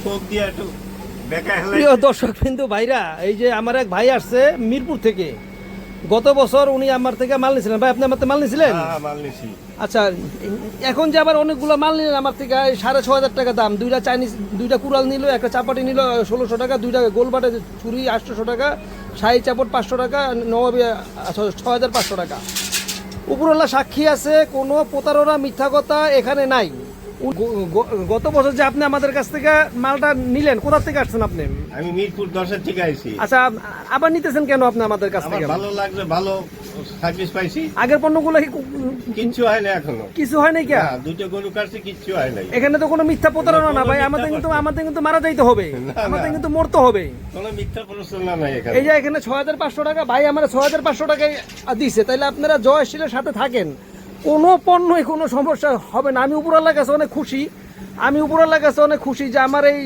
Coke দিয়ে একটু বেকা হেলাই। প্রিয় দর্শক বিন্দু ভাইরা, এই যে আমার এক ভাই আসছে মিরপুর থেকে। গত বছর উনি আমার থেকে মাল নিয়েছিলেন। ভাই, আপনি আমার থেকে মাল নিয়েছিলেন? হ্যাঁ, মাল নিছি। আচ্ছা, এখন যে আবার অনেকগুলো মাল নিলেন আমার থেকে, 6,500 টাকা দাম। দুইটা চাইনিজ, দুইটা কুড়াল নিল, একটা চাপাটি নিল 1,600 টাকা, দুইটা গোলবাটে ছুরি 800 টাকা, শাহী চাপট 500 টাকা, নবাবী 6,500 টাকা। উপরওয়ালা সাক্ষী আছে, কোনো প্রতারণা মিথ্যা কথা এখানে নাই। গত বছর যে আপনি আমাদের কাছ থেকে মালটা নিলেন, কোথা থেকে আসছেন আপনি? আমি মিরপুর 10 থেকে আইছি। আচ্ছা, আবার নিতেছেন কেন আপনি আমাদের কাছ আমার থেকে? ভালো লাগছে, ভালো সার্ভিস পাইছি। আগের পণ্যগুলো কিচ্ছু হয় না এখনো। কিছু হয় নাই? না, দুটো গরু কাটছে, কিচ্ছু হয় নাই। এখানে তো কোনো মিথ্যা প্রতারণা না ভাই। কোনো মিথ্যা আমাদের কিন্তু মারা যাইতে হবে, না, আমাদের না। কিন্তু মরতে হবে। কোনো মিথ্যা প্ররোচনা নাই এখানে। এই যে এখানে 6,500 টাকা ভাই আমার 6,500 টাকায় দিছে, তাইলে আপনারা জয় স্টিলের সাথে থাকেন, কোনো পণ্যই কোনো সমস্যা হবে না। আমি উপরওয়ালার কাছে অনেক খুশি, যে আমার এই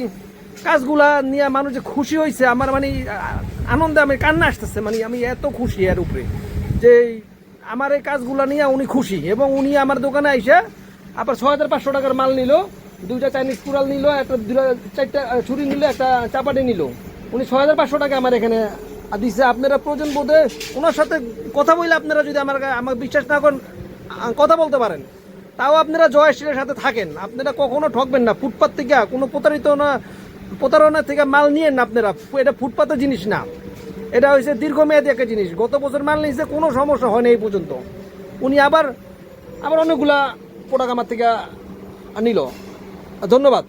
কাজগুলা নিয়ে মানুষ যে খুশি হয়েছে, আমার মানে আনন্দে আমি কান্না আসতেছে। মানে আমি এত খুশি এর উপরে যে আমার এই কাজগুলা নিয়ে উনি খুশি, এবং উনি আমার দোকানে আইসা আবার 6,500 টাকার মাল নিল, দুইটা চাইনিজ কুড়াল নিল, একটা 4টা ছুরি নিল, একটা চাপাটি নিল। উনি 6,500 টাকা আমার এখানে দিছে। আপনারা প্রয়োজন বোধে ওনার সাথে কথা বললে, আপনারা যদি আমার বিশ্বাস না করেন, কথা বলতে পারেন। তাও আপনারা জয় স্টিলের সাথে থাকেন, আপনারা কখনো ঠকবেন না। ফুটপাত থেকে কোনো প্রতারণা থেকে মাল নিয়েন না আপনারা। এটা ফুটপাতের জিনিস না, এটা হচ্ছে দীর্ঘমেয়াদী একটা জিনিস। গত বছর মাল নিয়েছে, কোনো সমস্যা হয়নি এই পর্যন্ত। উনি আবার অনেকগুলা প্রোডাক্ট আমার থেকে নিল। ধন্যবাদ।